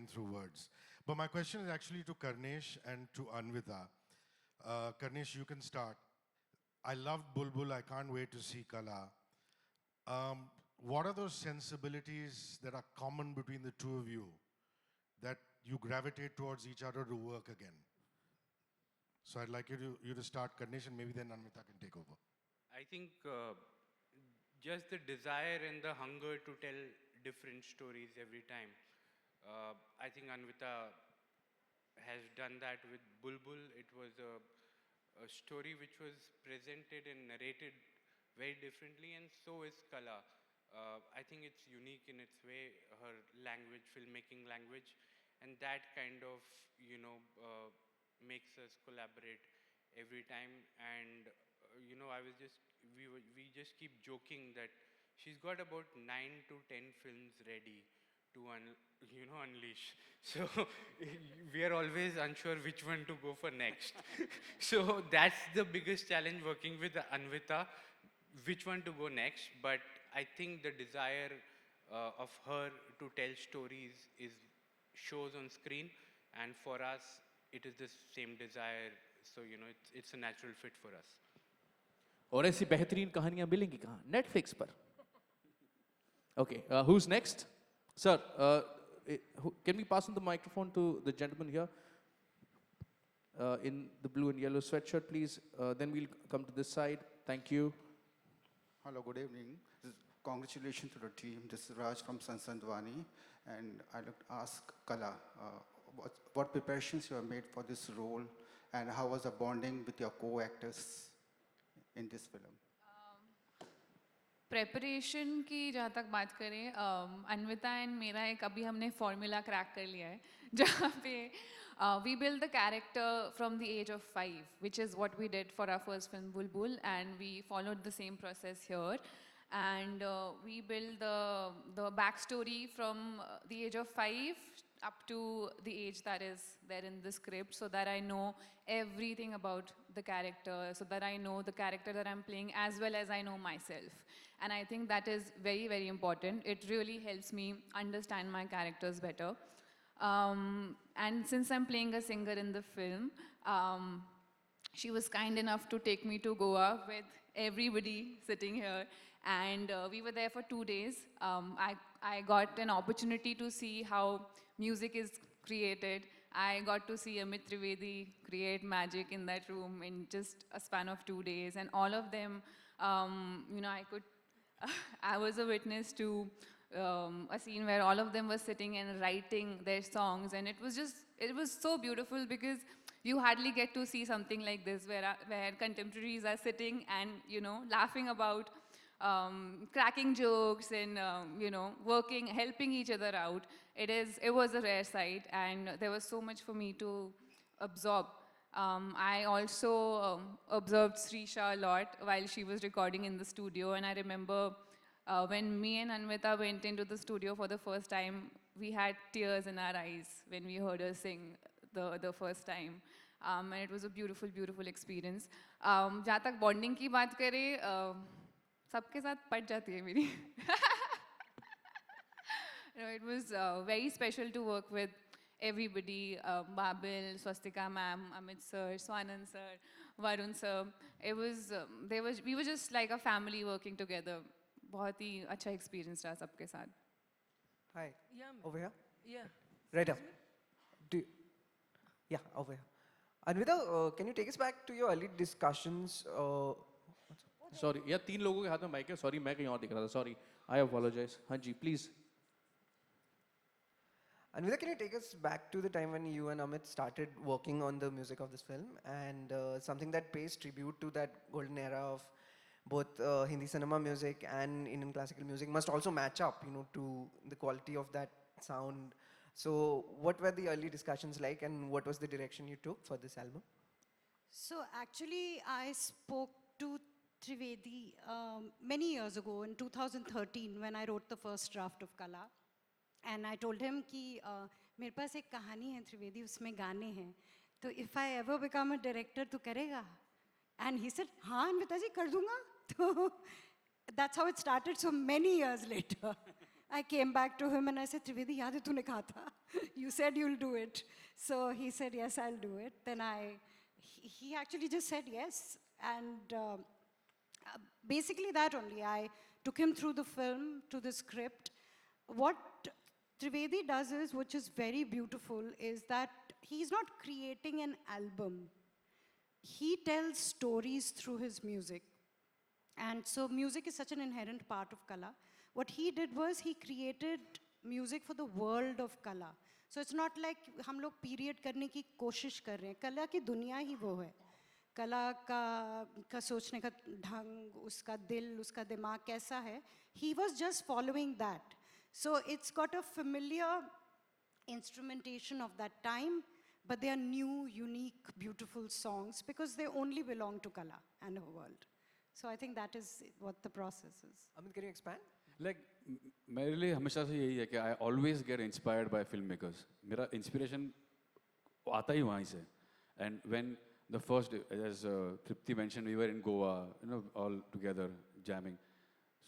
again through words. But my question is actually to Karnesh and to Anvita. Karnesh, you can start. I loved Bulbul. I can't wait to see Qala. What are those sensibilities that are common between the two of you that you gravitate towards each other to work again? So I'd like you to start, Karnesh, and maybe then Anvita can take over. I think just the desire and the hunger to tell different stories every time. I think Anvita has done that with Bulbul. It was a story which was presented and narrated very differently, and so is Qala. I think it's unique in its way, her language, filmmaking language, and that kind of, makes us collaborate every time. And we just keep joking that she's got about 9 to 10 films ready to unleash. So we are always unsure which one to go for next. So that's the biggest challenge working with Anvita, which one to go next. But I think the desire of her to tell stories shows on screen, and for us it is the same desire. So it's a natural fit for us. और ऐसी बेहतरीन कहानियां मिलेंगी कहाँ? Netflix पर. Okay, who's next? Sir, can we pass on the microphone to the gentleman here in the blue and yellow sweatshirt, please? Then we'll come to this side. Thank you. Hello, good evening. Congratulations to the team. This is Raj from Sansandwani, and I'd like to ask Qala, what preparations you have made for this role, and how was the bonding with your co-actors in this film? Preparation की जहाँ तक बात करें, Anvita and मेरा एक अभी हमने formula crack कर लिया है जहाँ पे we build the character from the age of 5, which is what we did for our first film Bulbul, and we followed the same process here, and we build the backstory from the age of 5 up to the age that is there in the script, so that I know everything about the character, so that I know the character that I'm playing as well as I know myself. And I think that is very, very important. It really helps me understand my characters better. And since I'm playing a singer in the film, she was kind enough to take me to Goa with everybody sitting here. And we were there for 2 days. I got an opportunity to see how music is created. I got to see Amit Trivedi create magic in that room in just a span of 2 days. And all of them, I was a witness to a scene where all of them were sitting and writing their songs. And it was so beautiful because you hardly get to see something like this where contemporaries are sitting and, laughing about cracking jokes and, working, helping each other out. It was a rare sight, and there was so much for me to absorb. I also observed Srisha a lot while she was recording in the studio, and I remember when me and Anvita went into the studio for the first time, we had tears in our eyes when we heard her sing the first time. And it was a beautiful, beautiful experience. जहाँ तक bonding की बात करें, सबके साथ पट जाती है मेरी. It was very special to work with everybody, Babil, Swastika ma'am, Amit sir, Swanand sir, Varun sir. We were just like a family working together. बहुत ही अच्छा experience रहा सबके साथ. Hi. Yeah. Over here. Yeah. Right up. Yeah, over here. Anvita, can you take us back to your early discussions? Sorry, yeah, 3 लोगों के हाथ में mic है. Sorry, मैं कहीं और दिख रहा था. Sorry, I apologize. हाँ जी, please. Anvita, can you take us back to the time when you and Amit started working on the music of this film, and something that pays tribute to that golden era of both Hindi cinema music and Indian classical music must also match up, to the quality of that sound. So what were the early discussions like, and what was the direction you took for this album? So actually, I spoke to Trivedi many years ago in 2013 when I wrote the first draft of Qala. And I told him कि मेरे पास एक कहानी है त्रिवेदी, उसमें गाने हैं, तो if I ever become a director तो करेगा? And he said, हाँ अन्विता जी कर दूँगा. So that's how it started, so many years later. I came back to him and I said, Trivedi, yaad hai tune kaha tha? You said you'll do it. So he said, yes, I'll do it. Then he actually just said yes. And basically that only. I took him through the film, to the script. What Trivedi does is, which is very beautiful, is that he's not creating an album. He tells stories through his music. And so music is such an inherent part of Qala. What he did was he created music for the world of Qala. So it's not like हम लोग period करने की कोशिश कर रहे हैं. कला की दुनिया ही वो है. कला का सोचने का ढंग, उसका दिल, उसका दिमाग कैसा है. He was just following that. So it's got a familiar instrumentation of that time, but they are new, unique, beautiful songs because they only belong to Qala and her world. So I think that is what the process is. Amit, can you expand? Like मेरे लिए हमेशा से यही है कि I always get inspired by filmmakers. मेरा inspiration आता ही वहीं से. And when the first day, as Triptii mentioned, we were in Goa, all together jamming.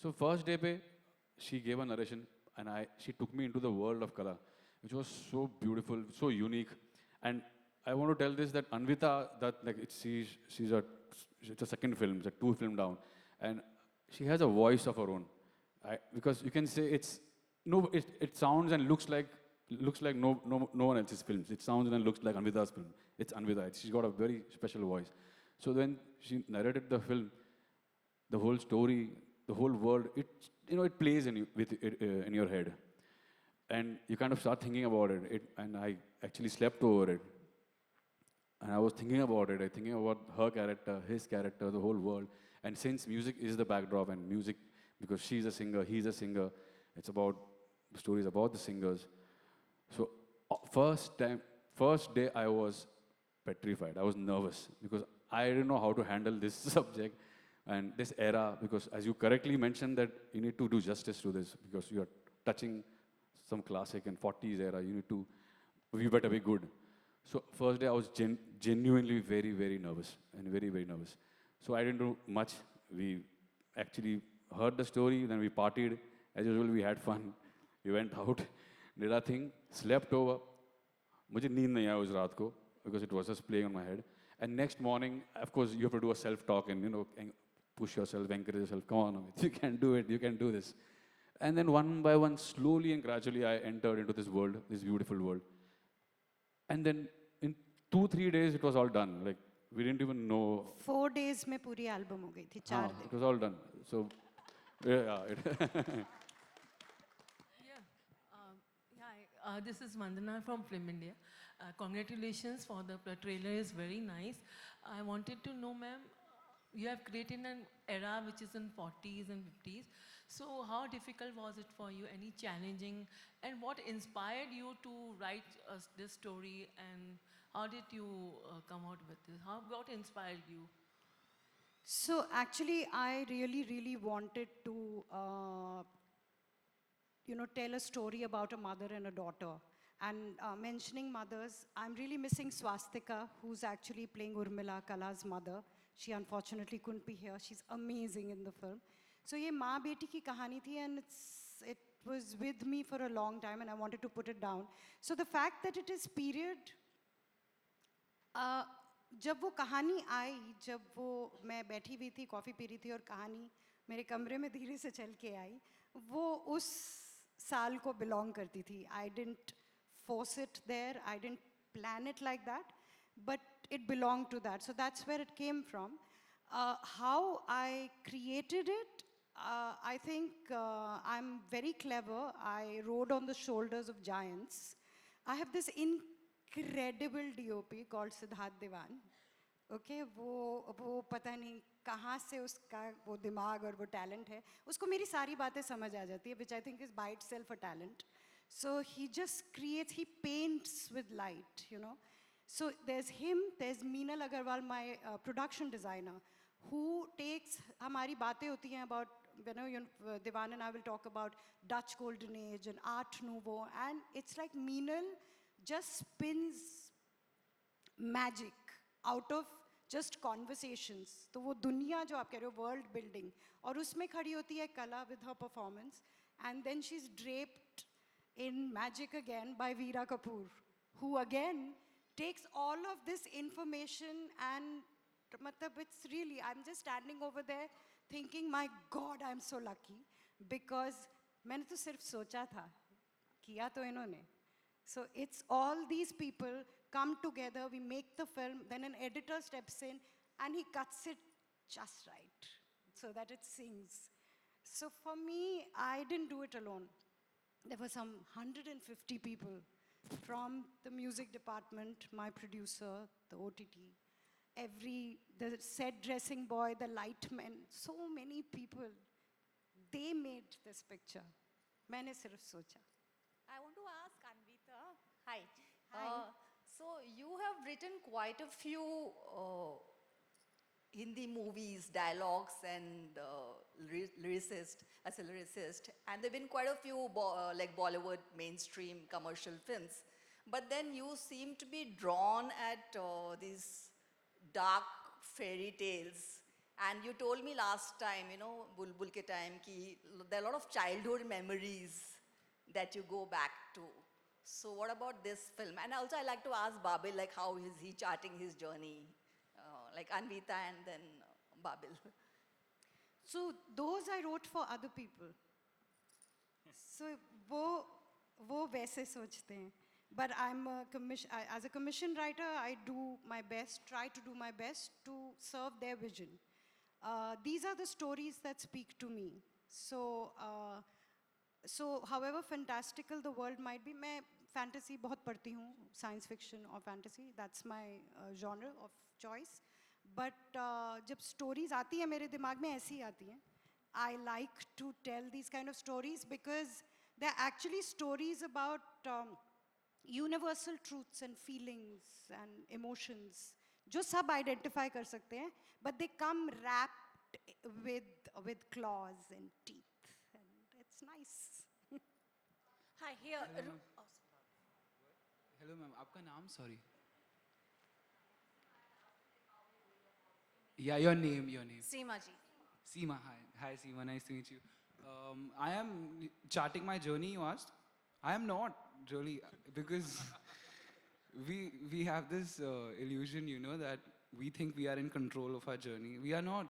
So first day पे, she gave a narration and she took me into the world of Qala, which was so beautiful, so unique. And I want to tell this that Anvita, that like she's a second film, it's a 2 film down, and she has a voice of her own. Because you can say it sounds and looks like no one else's films. It sounds and looks like Anvita's film. It's Anvita. She's got a very special voice. So when she narrated the film, the whole story, the whole world, it plays in your head, and you kind of start thinking about it. And I actually slept over it, and I was thinking about it. Thinking about her character, his character, the whole world. And since music is the backdrop, and music, because she's a singer, he's a singer, it's about the stories about the singers. So first day I was petrified. I was nervous because I didn't know how to handle this subject and this era, because as you correctly mentioned that you need to do justice to this because you are touching some classic and 40s era. You better be good. So first day I was genuinely very, very nervous and very, very nervous. So I didn't do much. We actually heard the story, then we partied. As usual, we had fun. We went out, did our thing, slept over. मुझे नींद नहीं आया उस रात को because it was just playing on my head. And next morning, of course, you have to do a self-talk and push yourself, encourage yourself. Come on, Amit, you can do it. You can do this. And then one by one, slowly and gradually, I entered into this world, this beautiful world. And then in 2-3 days, it was all done. Like we didn't even know. 4 days में पूरी album हो गई थी. 4 दिन. It was all done. So yeah. This is Vandana from Film India. Congratulations for the trailer, is very nice. I wanted to know, ma'am, you have created an era which is in 40s and 50s. So how difficult was it for you? Any challenging? And what inspired you to write this story? And how did you come out with this? What inspired you? So actually, I really, really wanted to tell a story about a mother and a daughter. And mentioning mothers, I'm really missing Swastika, who's actually playing Urmila, Qala's mother. She unfortunately couldn't be here. She's amazing in the film. So ये माँ बेटी की कहानी थी, and it was with me for a long time, and I wanted to put it down. So the fact that it is period, जब वो कहानी आई, जब वो मैं बैठी हुई थी, कॉफ़ी पी रही थी और कहानी मेरे कमरे में धीरे से चल के आई, वो उस साल को belong करती थी. I didn't force it there. I didn't plan it like that, but it belonged to that. So that's where it came from. How I created it, I think I'm very clever. I rode on the shoulders of giants. I have this incredible DOP called Siddharth Dewan. Okay, वो पता नहीं कहाँ से उसका वो दिमाग और वो talent है. उसको मेरी सारी बातें समझ आ जाती है, which I think is by itself a talent. So he just creates, he paints with light, So there's him, there's Meenal Agarwal, my production designer, who takes, हमारी बातें होती हैं about, Devan and I will talk about Dutch Golden Age and Art Nouveau, and it's like Meenal just spins magic out of just conversations. तो वो दुनिया जो आप कह रहे हो, world building, और उसमें खड़ी होती है Qala with her performance. And then she's draped in Magic Again by Veera Kapoor, who again takes all of this information and matlab, it's really, I'm just standing over there thinking, my God, I'm so lucky because मैंने तो सिर्फ सोचा था, किया तो इन्होंने. So it's all these people come together, we make the film, then an editor steps in and he cuts it just right so that it sings. So for me, I didn't do it alone. There were some 150 people from the music department, my producer, the OTT, the set dressing boy, the light men, so many people. They made this picture. मैंने सिर्फ सोचा. I want to ask Anvita. Hi. So you have written quite a few Hindi movies, dialogues, and lyricist, as a lyricist, and there've been quite a few like Bollywood mainstream commercial films. But then you seem to be drawn at these dark fairy tales. And you told me last time, you know, Bulbul ke time, ki there are a lot of childhood memories that you go back to. So what about this film? And also I like to ask Babil, like how is he charting his journey? Like Anvita and then Babil. So those I wrote for other people. So वो वैसे सोचते हैं. But as a commission writer, I do my best, try to do my best to serve their vision. These are the stories that speak to me. So however fantastical the world might be, मैं fantasy बहुत पढ़ती हूँ, science fiction or fantasy. That's my genre of choice. But जब stories आती हैं मेरे दिमाग में ऐसी आती हैं. I like to tell these kind of stories because they're actually stories about universal truths and feelings and emotions जो सब identify कर सकते हैं, but they come wrapped with claws and teeth, and it's nice. Hi, here. Hello ma'am, आपका नाम? Sorry. Yeah, your name. Seema ji. Seema, hi Seema, nice to meet you. I am charting my journey, you asked. I am not really, because we have this illusion, you know, that we think we are in control of our journey. We are not.